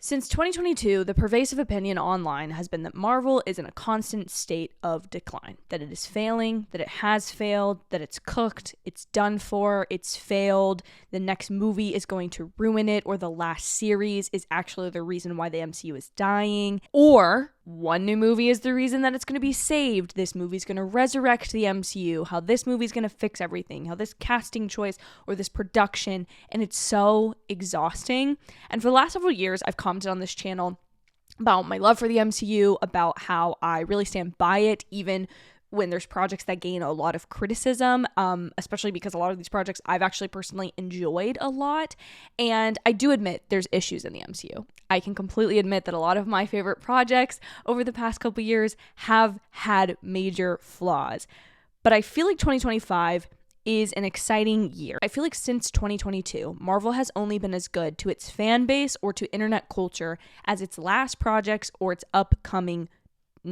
Since 2022, the pervasive opinion online has been that Marvel is in a constant state of decline, that it is failing, that it has failed, that it's cooked, it's done for, it's failed, the next movie is going to ruin it, or the last series is actually the reason why the MCU is dying, or one new movie is the reason that it's going to be saved, this movie's going to resurrect the MCU, how this movie's going to fix everything, how this casting choice or this production, and it's so exhausting. And for the last several years, I've commented on this channel about my love for the MCU, about how I really stand by it, even when there's projects that gain a lot of criticism, especially because a lot of these projects I've actually personally enjoyed a lot. And I do admit there's issues in the MCU. I can completely admit that a lot of my favorite projects over the past couple years have had major flaws. But I feel like 2025 is an exciting year. I feel like since 2022, Marvel has only been as good to its fan base or to internet culture as its last projects or its upcoming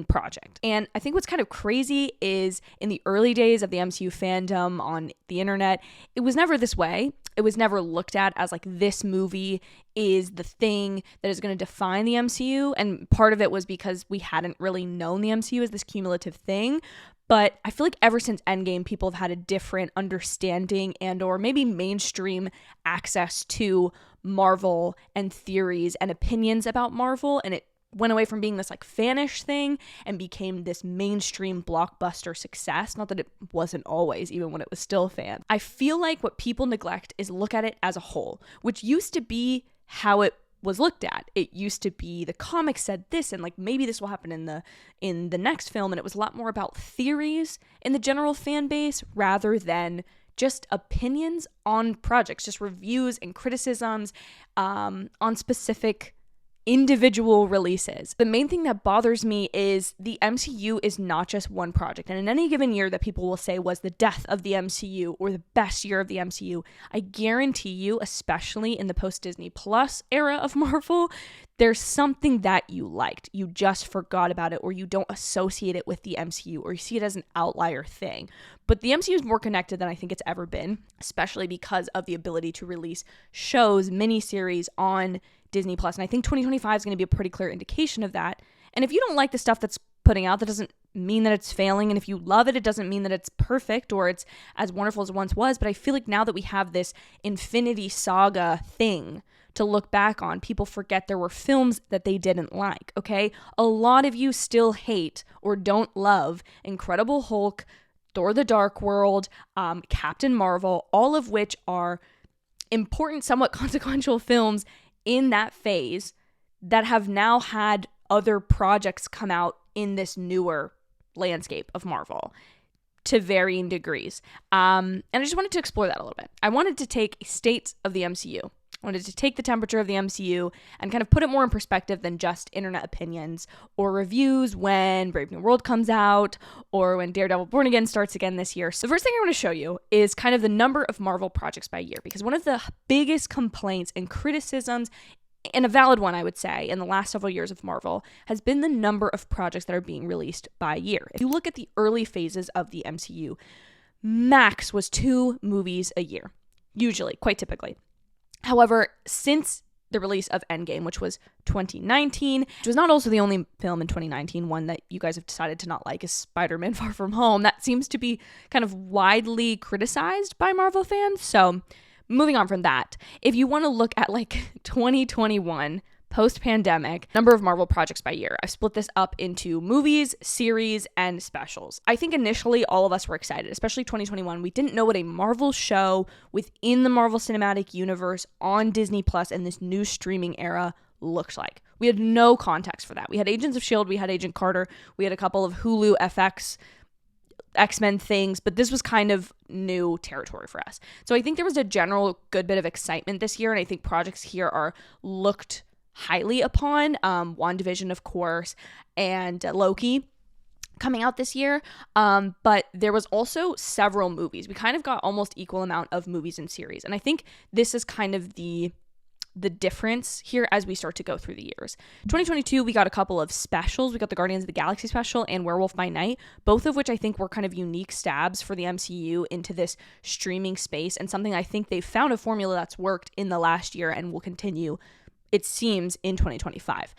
project. And I think what's kind of crazy is in the early days of the MCU fandom on the internet, it was never this way. It was never looked at as like this movie is the thing that is going to define the MCU. And part of it was because we hadn't really known the MCU as this cumulative thing. But I feel like ever since Endgame, people have had a different understanding and or maybe mainstream access to Marvel and theories and opinions about Marvel. And it went away from being this like fanish thing and became this mainstream blockbuster success. Not that it wasn't always, even when it was still fan. I feel like what people neglect is look at it as a whole, which used to be how it was looked at. It used to be the comics said this and like maybe this will happen in the next film, and it was a lot more about theories in the general fan base rather than just opinions on projects, just reviews and criticisms on specific individual releases. The main thing that bothers me is the MCU is not just one project. And in any given year that people will say was the death of the MCU or the best year of the MCU, I guarantee you, especially in the post-Disney Plus era of Marvel, there's something that you liked. You just forgot about it, or you don't associate it with the MCU, or you see it as an outlier thing. But the MCU is more connected than I think it's ever been, especially because of the ability to release shows, miniseries on Disney Plus. And I think 2025 is going to be a pretty clear indication of that. And if you don't like the stuff that's putting out, that doesn't mean that it's failing. And if you love it, it doesn't mean that it's perfect or it's as wonderful as it once was. But I feel like now that we have this Infinity Saga thing to look back on, people forget there were films that they didn't like, okay? A lot of you still hate or don't love Incredible Hulk, Thor the Dark World, Captain Marvel, all of which are important, somewhat consequential films in that phase that have now had other projects come out in this newer landscape of Marvel to varying degrees. And I just wanted to explore that a little bit. I wanted to take a state of the MCU. I wanted to take the temperature of the MCU and kind of put it more in perspective than just internet opinions or reviews when Brave New World comes out or when Daredevil Born Again starts again this year. So the first thing I want to show you is kind of the number of Marvel projects by year, because one of the biggest complaints and criticisms, and a valid one I would say, in the last several years of Marvel has been the number of projects that are being released by year. If you look at the early phases of the MCU, max was 2 movies a year, usually, quite typically. However, since the release of Endgame, which was 2019, which was not also the only film in 2019, one that you guys have decided to not like is Spider-Man Far From Home. That seems to be kind of widely criticized by Marvel fans. So moving on from that, if you want to look at like 2021, post-pandemic, number of Marvel projects by year, I've split this up into movies, series, and specials. I think initially all of us were excited, especially 2021. We didn't know what a Marvel show within the Marvel Cinematic Universe on Disney Plus in this new streaming era looked like. We had no context for that. We had Agents of S.H.I.E.L.D., we had Agent Carter, we had a couple of Hulu FX X-Men things, but this was kind of new territory for us. So I think there was a general good bit of excitement this year, and I think projects here are looked highly upon. WandaVision, of course, and Loki coming out this year. But there was also several movies. We kind of got almost equal amount of movies and series. And I think this is kind of the difference here as we start to go through the years. 2022, we got a couple of specials. We got the Guardians of the Galaxy special and Werewolf by Night, both of which I think were kind of unique stabs for the MCU into this streaming space, and something I think they've found a formula that's worked in the last year and will continue it seems, in 2025.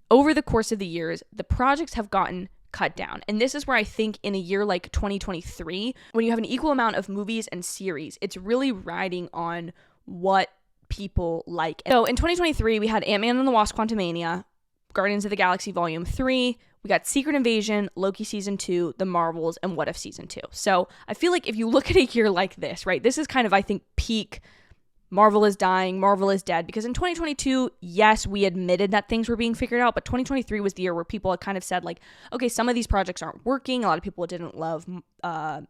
Over the course of the years, the projects have gotten cut down. And this is where I think in a year like 2023, when you have an equal amount of movies and series, it's really riding on what people like. So in 2023, we had Ant-Man and the Wasp: Quantumania, Guardians of the Galaxy Volume 3, we got Secret Invasion, Loki Season 2, The Marvels, and What If Season 2. So I feel like if you look at a year like this, right, this is kind of, I think, peak Marvel is dying, Marvel is dead, because in 2022, yes, we admitted that things were being figured out, but 2023 was the year where people had kind of said, like, okay, some of these projects aren't working. A lot of people didn't love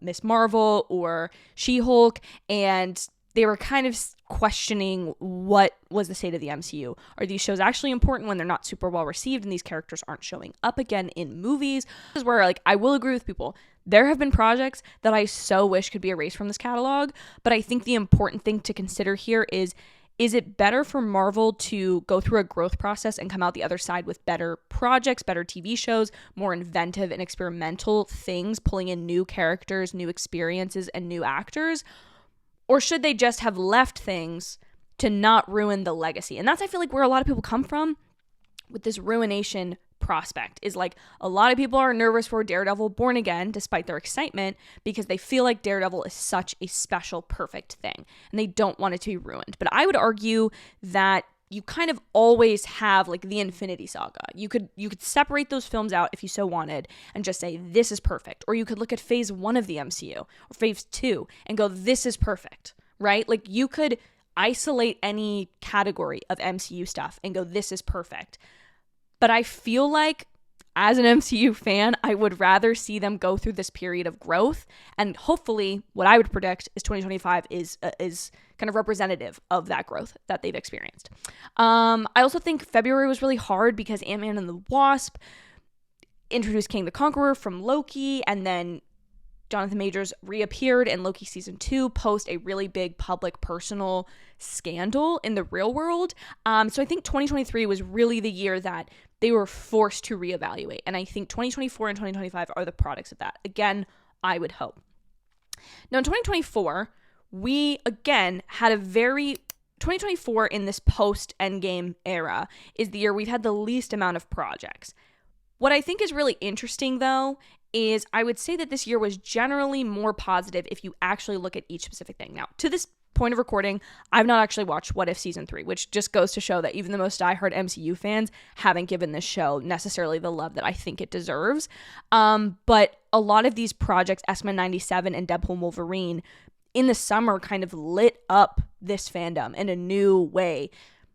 Miss Marvel or She-Hulk, and they were kind of questioning what was the state of the MCU. Are these shows actually important when they're not super well received and these characters aren't showing up again in movies? This is where, like, I will agree with people. There have been projects that I so wish could be erased from this catalog, but I think the important thing to consider here is it better for Marvel to go through a growth process and come out the other side with better projects, better TV shows, more inventive and experimental things, pulling in new characters, new experiences, and new actors? Or should they just have left things to not ruin the legacy? And that's, I feel like, where a lot of people come from with this ruination prospect, is like a lot of people are nervous for Daredevil Born Again, despite their excitement, because they feel like Daredevil is such a special, perfect thing, and they don't want it to be ruined. But I would argue that you kind of always have, like, the Infinity Saga. You could separate those films out if you so wanted and just say, this is perfect. Or you could look at phase 1 of the MCU or phase 2 and go, this is perfect, right? Like, you could isolate any category of MCU stuff and go, this is perfect. But I feel like, as an MCU fan, I would rather see them go through this period of growth. And hopefully, what I would predict is 2025 is kind of representative of that growth that they've experienced. I also think February was really hard because Ant-Man and the Wasp introduced King the Conqueror from Loki, and then Jonathan Majors reappeared in Loki Season 2 post a really big public personal scandal in the real world. So I think 2023 was really the year that they were forced to reevaluate. And I think 2024 and 2025 are the products of that. Again, I would hope. Now in 2024, we again had 2024 in this post-Endgame era is the year we've had the least amount of projects. What I think is really interesting, though, is I would say that this year was generally more positive if you actually look at each specific thing. Now, to this point of recording, I've not actually watched What If Season 3, which just goes to show that even the most diehard MCU fans haven't given this show necessarily the love that I think it deserves. But a lot of these projects, X-Men 97 and Deadpool & Wolverine, in the summer kind of lit up this fandom in a new way.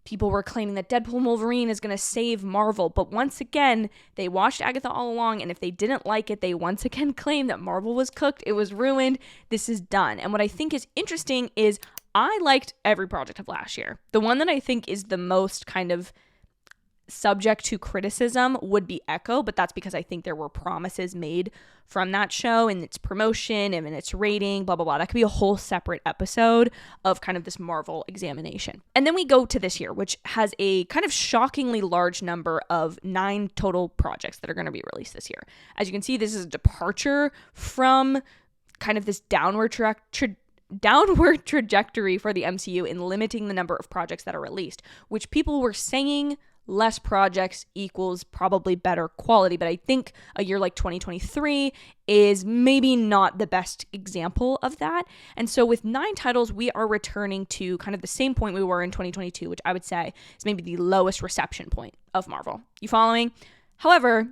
People were claiming that Deadpool & Wolverine is going to save Marvel, but once again, they watched Agatha all along, and if they didn't like it, they once again claimed that Marvel was cooked, it was ruined, this is done. And what I think is interesting is I liked every project of last year. The one that I think is the most kind of subject to criticism would be Echo, but that's because I think there were promises made from that show and its promotion and its rating, blah, blah, blah. That could be a whole separate episode of kind of this Marvel examination. And then we go to this year, which has a kind of shockingly large number of 9 total projects that are going to be released this year. As you can see, this is a departure from kind of this downward trajectory for the MCU in limiting the number of projects that are released, which people were saying less projects equals probably better quality. But I think a year like 2023 is maybe not the best example of that. And so with 9 titles, we are returning to kind of the same point we were in 2022, which I would say is maybe the lowest reception point of Marvel. You following? However,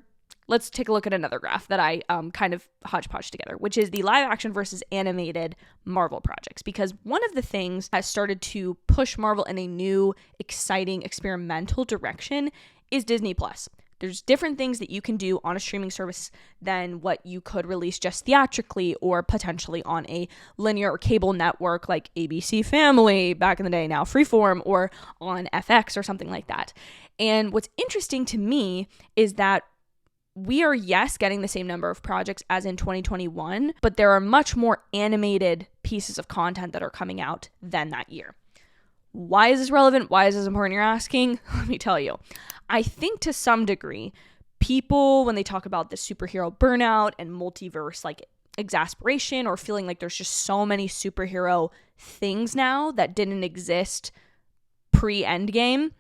let's take a look at another graph that I kind of hodgepodge together, which is the live action versus animated Marvel projects. Because one of the things that started to push Marvel in a new, exciting, experimental direction is Disney+. There's different things that you can do on a streaming service than what you could release just theatrically or potentially on a linear or cable network like ABC Family back in the day, now Freeform, or on FX or something like that. And what's interesting to me is that we are, yes, getting the same number of projects as in 2021, but there are much more animated pieces of content that are coming out than that year. Why is this relevant? Why is this important, you're asking? Let me tell you. I think to some degree, people, when they talk about the superhero burnout and multiverse, like exasperation or feeling like there's just so many superhero things now that didn't exist pre-Endgame,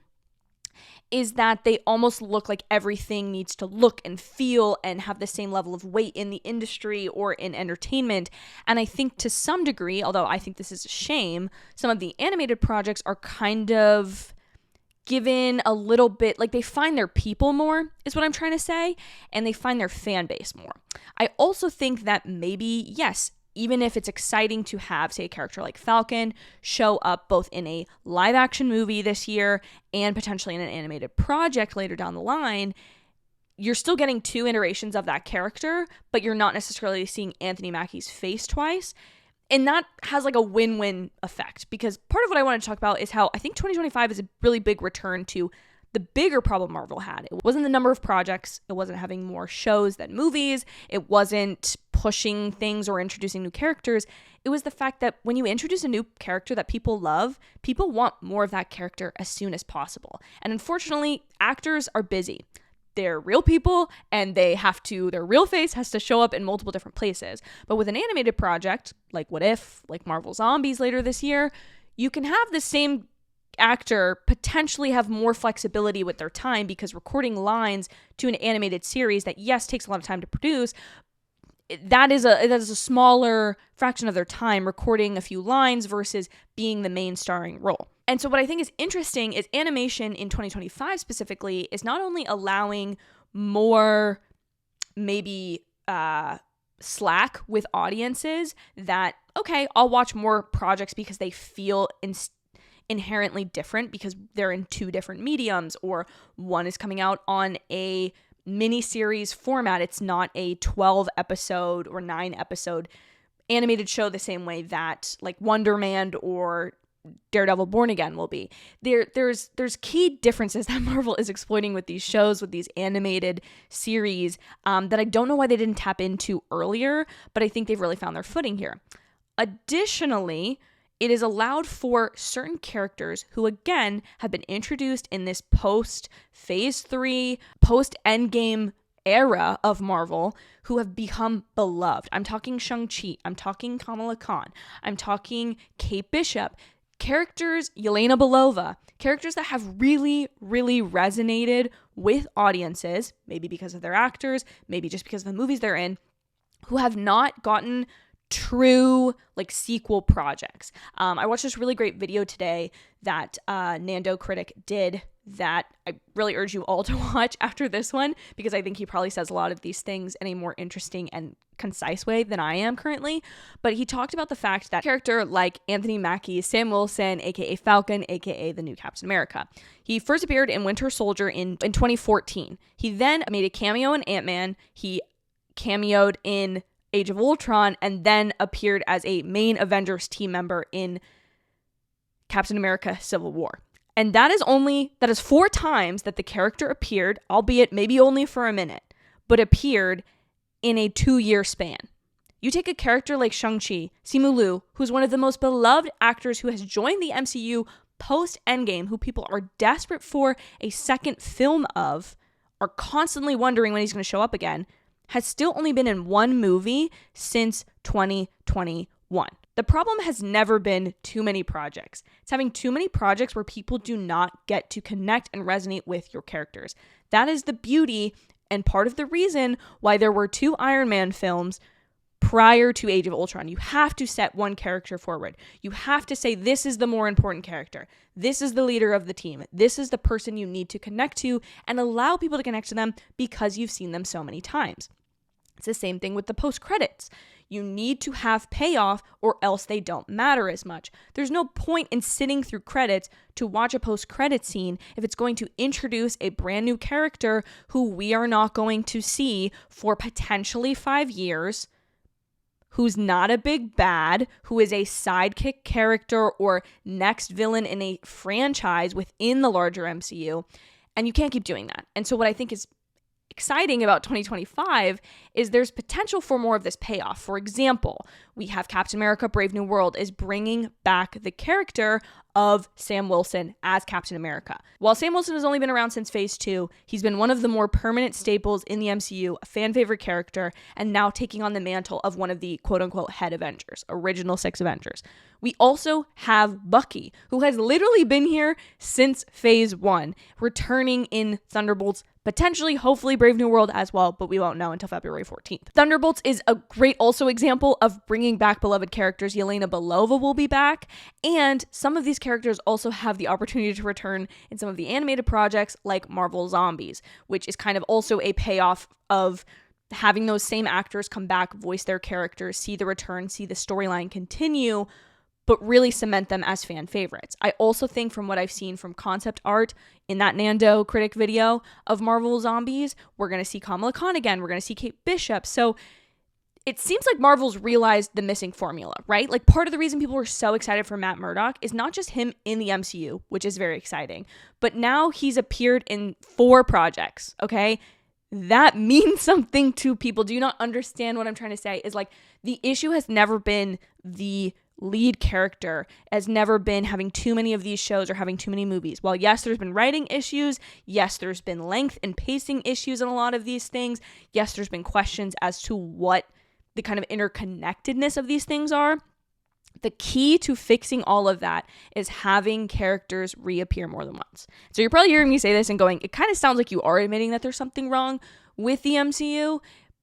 is that they almost look like everything needs to look and feel and have the same level of weight in the industry or in entertainment. And I think to some degree, although I think this is a shame, some of the animated projects are kind of given a little bit, like they find their people more, is what I'm trying to say, and they find their fan base more. I also think that maybe, yes, even if it's exciting to have, say, a character like Falcon show up both in a live action movie this year and potentially in an animated project later down the line, you're still getting 2 iterations of that character, but you're not necessarily seeing Anthony Mackie's face twice. And that has like a win-win effect, because part of what I want to talk about is how I think 2025 is a really big return to the bigger problem Marvel had. It wasn't the number of projects. It wasn't having more shows than movies. It wasn't pushing things or introducing new characters. It was the fact that when you introduce a new character that people love, people want more of that character as soon as possible. And unfortunately, actors are busy. They're real people, and their real face has to show up in multiple different places. But with an animated project, like What If, like Marvel Zombies later this year, you can have the same actor potentially have more flexibility with their time, because recording lines to an animated series that, yes, takes a lot of time to produce, that is a smaller fraction of their time recording a few lines versus being the main starring role. And so what I think is interesting is animation in 2025 specifically is not only allowing more maybe slack with audiences that, okay, I'll watch more projects because they feel inherently different because they're in 2 different mediums, or one is coming out on a mini-series format. It's not a 12 episode or 9 episode animated show the same way that like Wonder Man or Daredevil Born Again will be. There's key differences that Marvel is exploiting with these shows, with these animated series, that I don't know why they didn't tap into earlier, but I think they've really found their footing here. Additionally, it is allowed for certain characters who, again, have been introduced in this post-Phase 3, post-Endgame era of Marvel, who have become beloved. I'm talking Shang-Chi. I'm talking Kamala Khan. I'm talking Kate Bishop. Characters, Yelena Belova. Characters that have really, really resonated with audiences, maybe because of their actors, maybe just because of the movies they're in, who have not gotten true like sequel projects. I watched this really great video today that Nando Critic did that I really urge you all to watch after this one, because I think he probably says a lot of these things in a more interesting and concise way than I am currently. But he talked about the fact that character like Anthony Mackie, Sam Wilson, aka Falcon, aka the new Captain America. He first appeared in Winter Soldier in 2014. He then made a cameo in Ant-Man. He cameoed in Age of Ultron, and then appeared as a main Avengers team member in Captain America Civil War. And that is 4 times that the character appeared, albeit maybe only for a minute, but appeared in a 2-year span. You take a character like Shang-Chi, Simu Liu, who's one of the most beloved actors who has joined the MCU post-Endgame, who people are desperate for a second film of, are constantly wondering when he's going to show up again, has still only been in 1 movie since 2021. The problem has never been too many projects. It's having too many projects where people do not get to connect and resonate with your characters. That is the beauty and part of the reason why there were 2 Iron Man films prior to Age of Ultron. You have to set one character forward. You have to say, this is the more important character. This is the leader of the team. This is the person you need to connect to, and allow people to connect to them because you've seen them so many times. It's the same thing with the post-credits. You need to have payoff or else they don't matter as much. There's no point in sitting through credits to watch a post-credit scene if it's going to introduce a brand new character who we are not going to see for potentially 5 years, who's not a big bad, who is a sidekick character or next villain in a franchise within the larger MCU. And you can't keep doing that. And so what I think is exciting about 2025 is there's potential for more of this payoff. For example, we have Captain America Brave New World is bringing back the character of Sam Wilson as Captain America. While Sam Wilson has only been around since Phase 2, he's been one of the more permanent staples in the MCU, a fan favorite character, and now taking on the mantle of one of the quote-unquote head Avengers, original 6 Avengers. We also have Bucky, who has literally been here since Phase 1, returning in Thunderbolts, potentially, hopefully, Brave New World as well, but we won't know until February 14th. Thunderbolts is a great also example of bringing back beloved characters. Yelena Belova will be back, and some of these characters also have the opportunity to return in some of the animated projects like Marvel Zombies, which is kind of also a payoff of having those same actors come back, voice their characters, see the return, see the storyline continue, but really cement them as fan favorites. I also think from what I've seen from concept art in that Nando critic video of Marvel Zombies, we're going to see Kamala Khan again. We're going to see Kate Bishop. So it seems like Marvel's realized the missing formula, right? Like part of the reason people were so excited for Matt Murdock is not just him in the MCU, which is very exciting, but now he's appeared in 4 projects, okay? That means something to people. Do you not understand what I'm trying to say? Is like the issue has never been the lead character, has never been having too many of these shows or having too many movies. While yes, there's been writing issues, yes, there's been length and pacing issues in a lot of these things, yes, there's been questions as to what the kind of interconnectedness of these things are. The key to fixing all of that is having characters reappear more than once. So you're probably hearing me say this and going, it kind of sounds like you are admitting that there's something wrong with the MCU.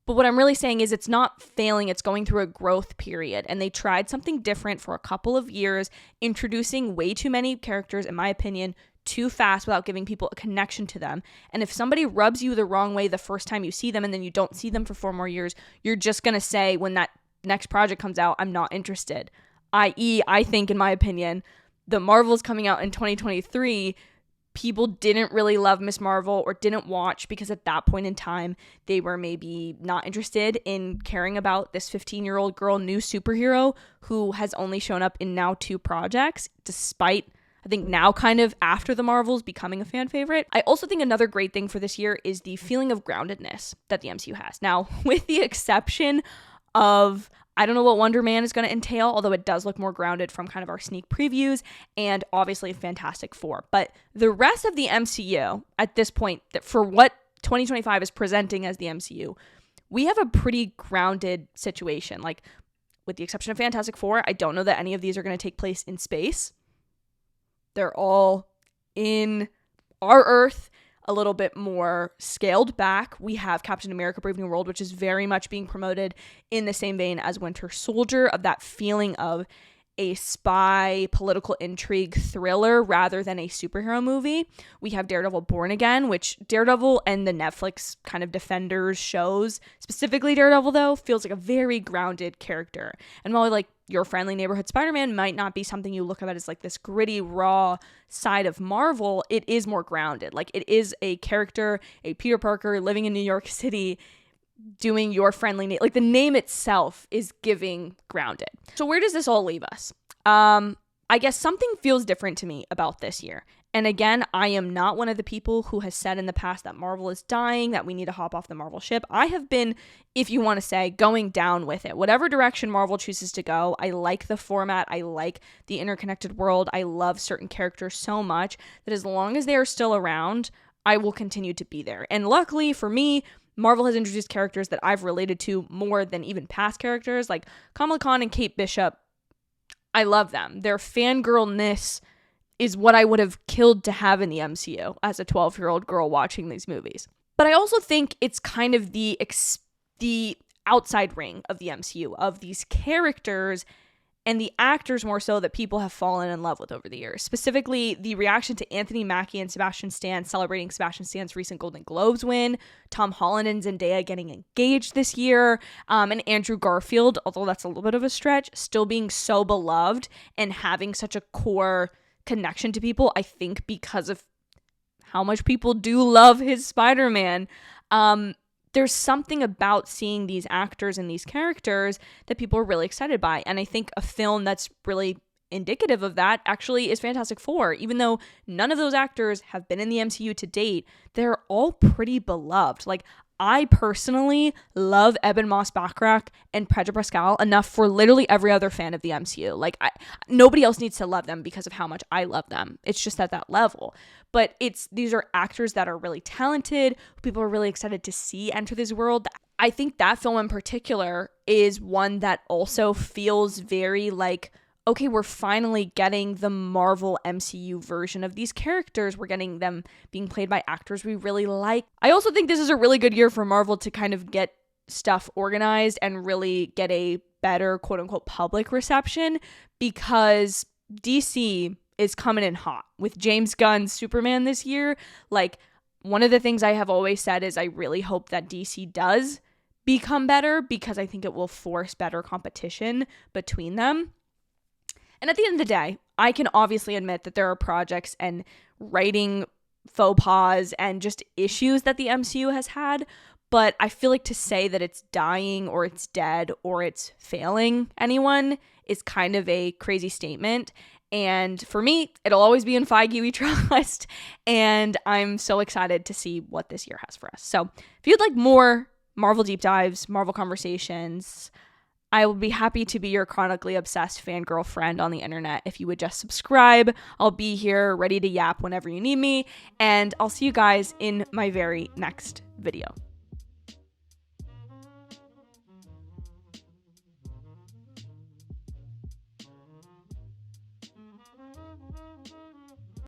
But what I'm really saying is it's not failing, it's going through a growth period. And they tried something different for a couple of years, introducing way too many characters, in my opinion, too fast without giving people a connection to them. And if somebody rubs you the wrong way the first time you see them and then you don't see them for 4 more years, you're just going to say when that next project comes out, I'm not interested. I.e., I think, in my opinion, the Marvels coming out in 2023, people didn't really love Miss Marvel or didn't watch because at that point in time, they were maybe not interested in caring about this 15-year-old girl, new superhero who has only shown up in now 2 projects, despite, I think, now kind of after the Marvels becoming a fan favorite. I also think another great thing for this year is the feeling of groundedness that the MCU has. Now, with the exception of, I don't know what Wonder Man is going to entail, although it does look more grounded from kind of our sneak previews, and obviously Fantastic Four. But the rest of the MCU at this point, that for what 2025 is presenting as the MCU, we have a pretty grounded situation. Like, with the exception of Fantastic Four, I don't know that any of these are going to take place in space. They're all in our Earth, a little bit more scaled back. We have Captain America Brave New World, which is very much being promoted in the same vein as Winter Soldier, of that feeling of a spy political intrigue thriller rather than a superhero movie. We have Daredevil Born Again, which Daredevil and the Netflix kind of Defenders shows, specifically Daredevil though, feels like a very grounded character. And while like Your Friendly Neighborhood Spider-Man might not be something you look at as like this gritty, raw side of Marvel, it is more grounded. Like it is a character, a Peter Parker living in New York City, doing Your Friendly, like the name itself is giving grounded. So where does this all leave us? I guess something feels different to me about this year. And again, I am not one of the people who has said in the past that Marvel is dying, that we need to hop off the Marvel ship. I have been, if you want to say, going down with it. Whatever direction Marvel chooses to go, I like the format. I like the interconnected world. I love certain characters so much that as long as they are still around, I will continue to be there. And luckily for me, Marvel has introduced characters that I've related to more than even past characters, like Kamala Khan and Kate Bishop. I love them. Their fangirlness is what I would have killed to have in the MCU as a 12-year-old girl watching these movies. But I also think it's kind of the outside ring of the MCU, of these characters and the actors more so that people have fallen in love with over the years. Specifically, the reaction to Anthony Mackie and Sebastian Stan celebrating Sebastian Stan's recent Golden Globes win, Tom Holland and Zendaya getting engaged this year, and Andrew Garfield, although that's a little bit of a stretch, still being so beloved and having such a core connection to people, I think because of how much people do love his Spider-Man. There's something about seeing these actors and these characters that people are really excited by. And I think a film that's really indicative of that actually is Fantastic Four. Even though none of those actors have been in the MCU to date, they're all pretty beloved. Like, I personally love Eben Moss-Backrack and Pedro Pascal enough for literally every other fan of the MCU. Like, nobody else needs to love them because of how much I love them. It's just at that level. But these are actors that are really talented, who people are really excited to see enter this world. I think that film in particular is one that also feels very like, okay, we're finally getting the Marvel MCU version of these characters. We're getting them being played by actors we really like. I also think this is a really good year for Marvel to kind of get stuff organized and really get a better quote unquote public reception, because DC is coming in hot with James Gunn's Superman this year. Like, one of the things I have always said is I really hope that DC does become better, because I think it will force better competition between them. And at the end of the day, I can obviously admit that there are projects and writing faux pas and just issues that the MCU has had, but I feel like to say that it's dying or it's dead or it's failing anyone is kind of a crazy statement. And for me, it'll always be in Feige we trust, and I'm so excited to see what this year has for us. So if you'd like more Marvel deep dives, Marvel conversations, I will be happy to be your chronically obsessed fangirl friend on the internet. If you would just subscribe, I'll be here ready to yap whenever you need me, and I'll see you guys in my very next video.